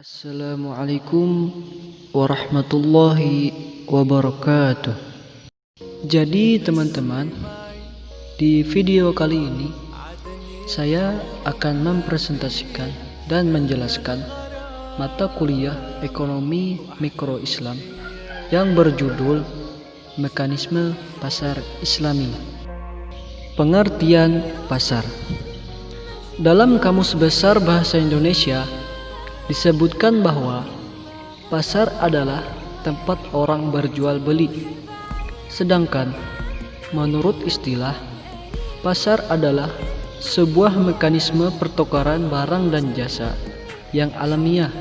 Assalamualaikum warahmatullahi wabarakatuh. Jadi teman-teman, di video kali ini saya akan mempresentasikan dan menjelaskan mata kuliah Ekonomi Mikro Islam yang berjudul Mekanisme Pasar Islami. Pengertian pasar. Dalam Kamus Besar Bahasa Indonesia disebutkan bahwa pasar adalah tempat orang berjual beli. Sedangkan menurut istilah, pasar adalah sebuah mekanisme pertukaran barang dan jasa yang alamiah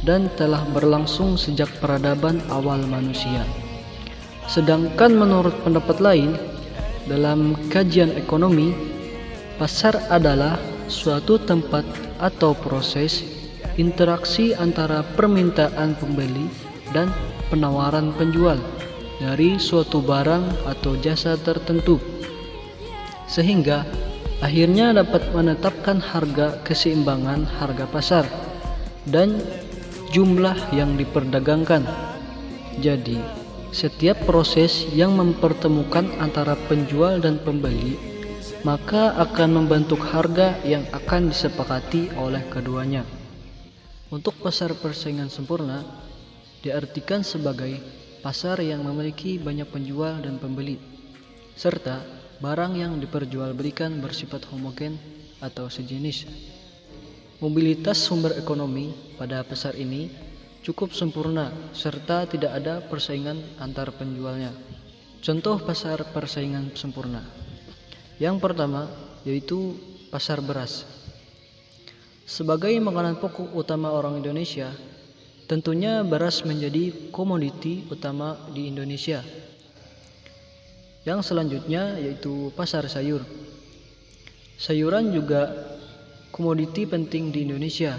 dan telah berlangsung sejak peradaban awal manusia. Sedangkan menurut pendapat lain, dalam kajian ekonomi, pasar adalah suatu tempat atau proses interaksi antara permintaan pembeli dan penawaran penjual dari suatu barang atau jasa tertentu, sehingga akhirnya dapat menetapkan harga keseimbangan harga pasar dan jumlah yang diperdagangkan. Jadi, setiap proses yang mempertemukan antara penjual dan pembeli maka akan membentuk harga yang akan disepakati oleh keduanya. Untuk pasar persaingan sempurna diartikan sebagai pasar yang memiliki banyak penjual dan pembeli, serta barang yang diperjualbelikan bersifat homogen atau sejenis. Mobilitas sumber ekonomi pada pasar ini cukup sempurna serta tidak ada persaingan antar penjualnya. Contoh pasar persaingan sempurna. Yang pertama yaitu pasar beras. Sebagai makanan pokok utama orang Indonesia, tentunya beras menjadi komoditi utama di Indonesia. Yang selanjutnya yaitu pasar sayur. Sayuran juga komoditi penting di Indonesia,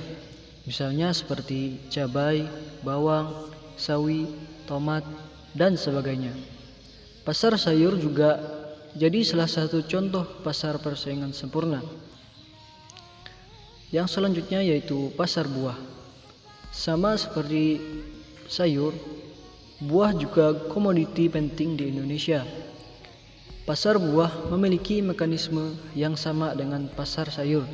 misalnya seperti cabai, bawang, sawi, tomat, dan sebagainya. Pasar sayur juga jadi salah satu contoh pasar persaingan sempurna. Yang selanjutnya yaitu pasar buah. Sama seperti sayur, buah juga komoditi penting di Indonesia. Pasar buah memiliki mekanisme yang sama dengan pasar sayur,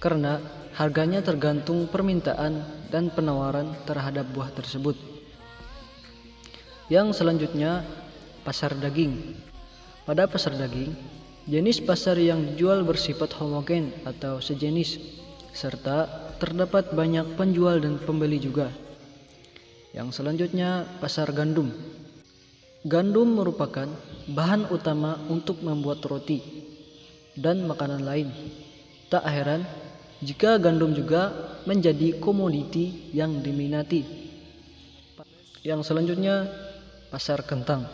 karena harganya tergantung permintaan dan penawaran terhadap buah tersebut. Yang selanjutnya, pasar daging. Pada pasar daging, jenis pasar yang dijual bersifat homogen atau sejenis, serta terdapat banyak penjual dan pembeli juga. Yang selanjutnya, pasar gandum. Gandum merupakan bahan utama untuk membuat roti dan makanan lain. Tak heran jika gandum juga menjadi komoditi yang diminati. Yang selanjutnya, pasar kentang.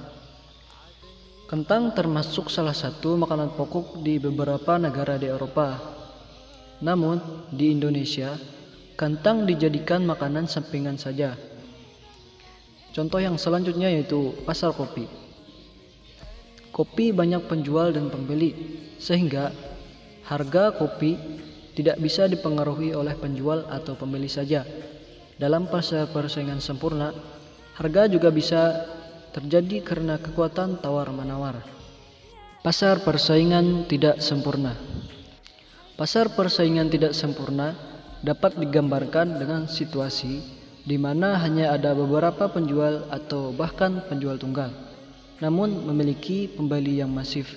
Kentang termasuk salah satu makanan pokok di beberapa negara di Eropa. Namun, di Indonesia, kentang dijadikan makanan sampingan saja. Contoh yang selanjutnya yaitu pasar kopi. Kopi banyak penjual dan pembeli, sehingga harga kopi tidak bisa dipengaruhi oleh penjual atau pembeli saja. Dalam pasar persaingan sempurna, harga juga bisa terjadi karena kekuatan tawar-menawar. Pasar persaingan tidak sempurna. Pasar persaingan tidak sempurna dapat digambarkan dengan situasi di mana hanya ada beberapa penjual atau bahkan penjual tunggal, namun memiliki pembeli yang masif.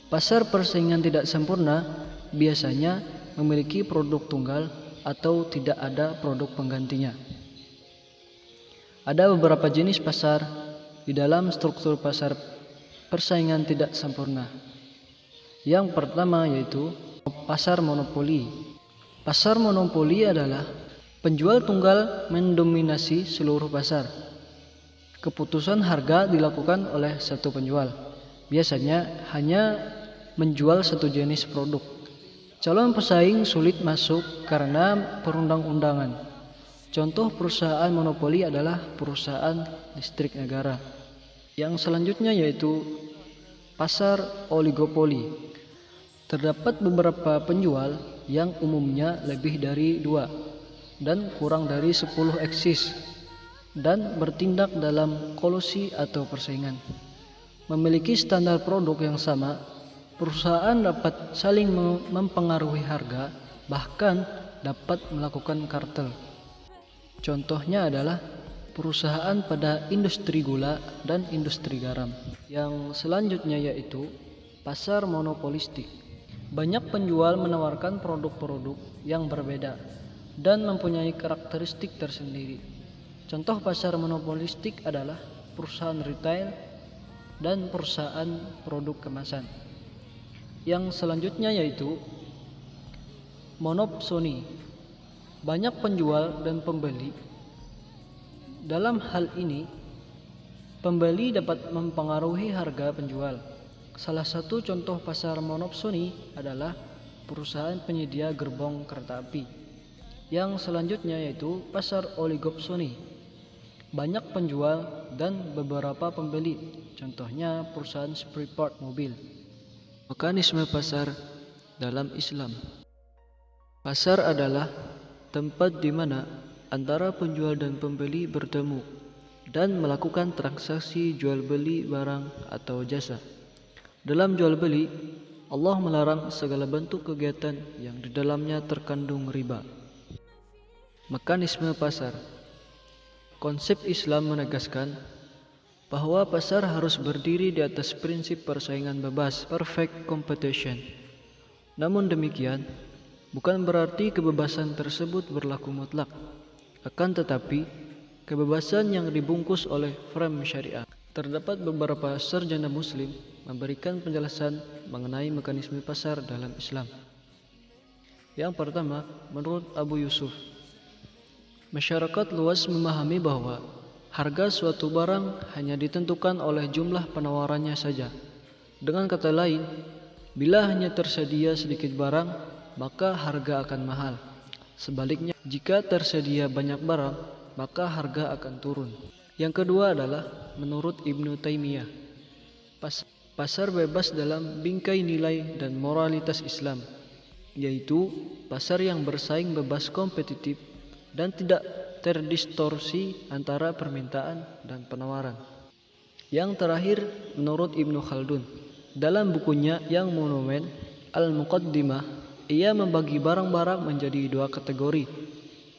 Pasar persaingan tidak sempurna biasanya memiliki produk tunggal atau tidak ada produk penggantinya. Ada beberapa jenis pasar di dalam struktur pasar persaingan tidak sempurna. Yang pertama yaitu pasar monopoli. Pasar monopoli adalah penjual tunggal mendominasi seluruh pasar. Keputusan harga dilakukan oleh satu penjual, biasanya hanya menjual satu jenis produk. Calon pesaing sulit masuk karena perundang-undangan. Contoh perusahaan monopoli adalah perusahaan listrik negara. Yang selanjutnya yaitu pasar oligopoli. Terdapat beberapa penjual yang umumnya lebih dari dua, dan kurang dari 10 eksis dan bertindak dalam kolusi atau persaingan. Memiliki standar produk yang sama, perusahaan dapat saling mempengaruhi harga, bahkan dapat melakukan kartel. Contohnya adalah perusahaan pada industri gula dan industri garam. Yang selanjutnya yaitu pasar monopolistik. Banyak penjual menawarkan produk-produk yang berbeda dan mempunyai karakteristik tersendiri. Contoh pasar monopolistik adalah perusahaan retail dan perusahaan produk kemasan. Yang selanjutnya yaitu monopsoni. Banyak penjual dan pembeli. Dalam hal ini, pembeli dapat mempengaruhi harga penjual. Salah satu contoh pasar monopsoni adalah perusahaan penyedia gerbong kereta api. Yang selanjutnya yaitu pasar oligopsoni. Banyak penjual dan beberapa pembeli. Contohnya perusahaan spare part mobil. Mekanisme pasar dalam Islam. Pasar adalah tempat di mana antara penjual dan pembeli bertemu dan melakukan transaksi jual beli barang atau jasa. Dalam jual beli, Allah melarang segala bentuk kegiatan yang di dalamnya terkandung riba. Mekanisme pasar. Konsep Islam menegaskan bahwa pasar harus berdiri di atas prinsip persaingan bebas, perfect competition. Namun demikian, bukan berarti kebebasan tersebut berlaku mutlak. Akan tetapi, kebebasan yang dibungkus oleh frame syariah. Terdapat beberapa sarjana muslim memberikan penjelasan mengenai mekanisme pasar dalam Islam. Yang pertama, menurut Abu Yusuf, masyarakat luas memahami bahwa harga suatu barang hanya ditentukan oleh jumlah penawarannya saja. Dengan kata lain, bila hanya tersedia sedikit barang, maka harga akan mahal. Sebaliknya, jika tersedia banyak barang, maka harga akan turun. Yang kedua adalah menurut Ibnu Taimiyah, pasar bebas dalam bingkai nilai dan moralitas Islam, yaitu pasar yang bersaing bebas kompetitif dan tidak terdistorsi antara permintaan dan penawaran. Yang terakhir menurut Ibnu Khaldun, dalam bukunya yang monumen Al-Muqaddimah, ia membagi barang-barang menjadi dua kategori,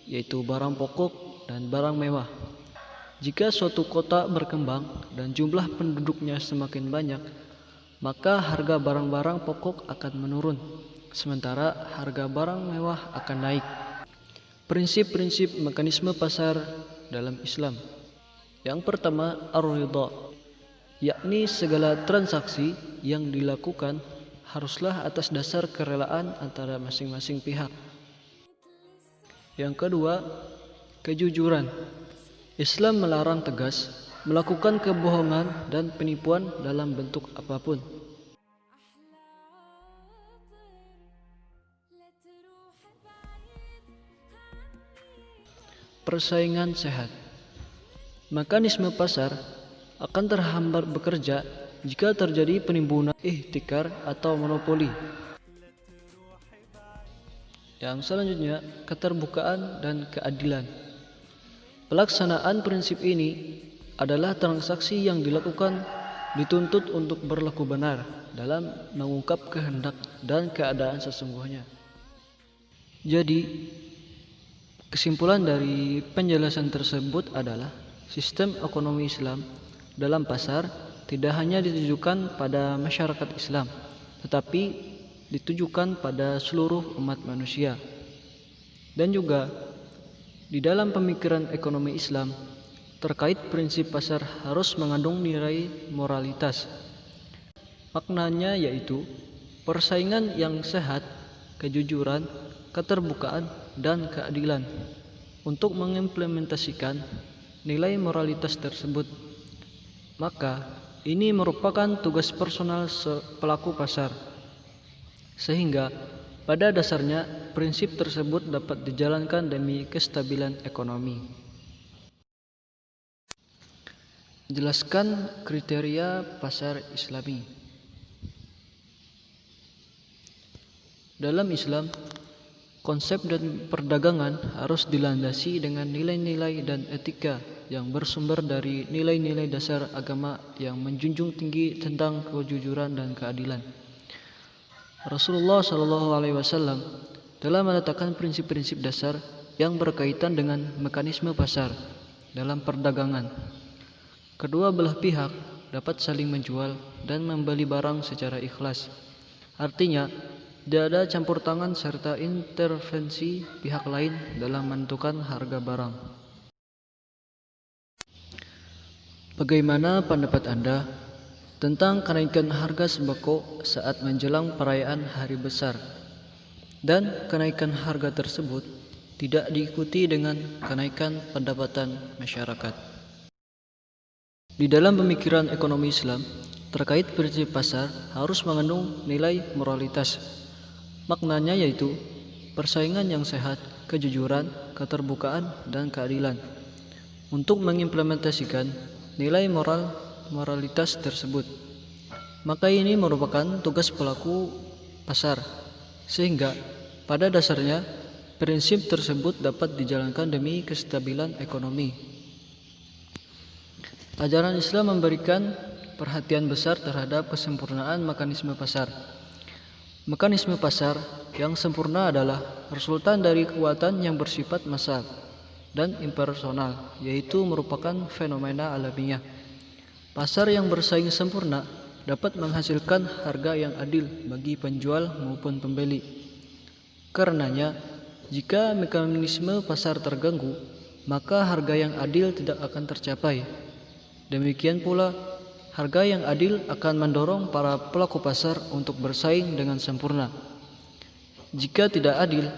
yaitu barang pokok dan barang mewah. Jika suatu kota berkembang dan jumlah penduduknya semakin banyak, maka harga barang-barang pokok akan menurun, sementara harga barang mewah akan naik. Prinsip-prinsip mekanisme pasar dalam Islam. Yang pertama, ar-ridha, yakni segala transaksi yang dilakukan haruslah atas dasar kerelaan antara masing-masing pihak. Yang kedua, kejujuran. Islam melarang tegas melakukan kebohongan dan penipuan dalam bentuk apapun. Persaingan sehat. Mekanisme pasar akan terhambat bekerja jika terjadi penimbunan ihtikar atau monopoli. Yang selanjutnya, keterbukaan dan keadilan. Pelaksanaan prinsip ini adalah transaksi yang dilakukan dituntut untuk berlaku benar dalam mengungkap kehendak dan keadaan sesungguhnya. Jadi, kesimpulan dari penjelasan tersebut adalah sistem ekonomi Islam dalam pasar tidak hanya ditujukan pada masyarakat Islam, tetapi ditujukan pada seluruh umat manusia. Dan juga di dalam pemikiran ekonomi Islam terkait prinsip pasar harus mengandung nilai moralitas. Maknanya yaitu persaingan yang sehat, kejujuran, keterbukaan, dan keadilan. Untuk mengimplementasikan nilai moralitas tersebut, maka ini merupakan tugas personal pelaku pasar, sehingga pada dasarnya prinsip tersebut dapat dijalankan demi kestabilan ekonomi. Jelaskan kriteria pasar Islami. Dalam Islam, Konsep dan perdagangan harus dilandasi dengan nilai-nilai dan etika yang bersumber dari nilai-nilai dasar agama yang menjunjung tinggi tentang kejujuran dan keadilan. Rasulullah SAW telah meletakkan prinsip-prinsip dasar yang berkaitan dengan mekanisme pasar dalam perdagangan. Kedua belah pihak dapat saling menjual dan membeli barang secara ikhlas. Artinya, tidak ada campur tangan serta intervensi pihak lain dalam menentukan harga barang. Bagaimana pendapat Anda tentang kenaikan harga sembako saat menjelang perayaan Hari Besar? Dan kenaikan harga tersebut tidak diikuti dengan kenaikan pendapatan masyarakat. Di dalam pemikiran ekonomi Islam, terkait prinsip pasar harus mengandung nilai moralitas. Maknanya yaitu persaingan yang sehat, kejujuran, keterbukaan, dan keadilan. Untuk mengimplementasikan nilai moralitas tersebut, maka ini merupakan tugas pelaku pasar, sehingga pada dasarnya prinsip tersebut dapat dijalankan demi kestabilan ekonomi. Ajaran Islam memberikan perhatian besar terhadap kesempurnaan mekanisme pasar. Mekanisme pasar yang sempurna adalah resultan dari kekuatan yang bersifat massal dan impersonal, yaitu merupakan fenomena alamiah. Pasar yang bersaing sempurna dapat menghasilkan harga yang adil bagi penjual maupun pembeli. Karenanya, jika mekanisme pasar terganggu, maka harga yang adil tidak akan tercapai. Demikian pula, harga yang adil akan mendorong para pelaku pasar untuk bersaing dengan sempurna. Jika tidak adil,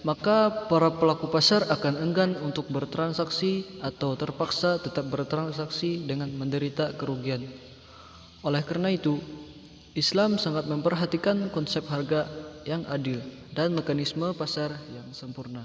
maka para pelaku pasar akan enggan untuk bertransaksi atau terpaksa tetap bertransaksi dengan menderita kerugian. Oleh karena itu, Islam sangat memperhatikan konsep harga yang adil dan mekanisme pasar yang sempurna.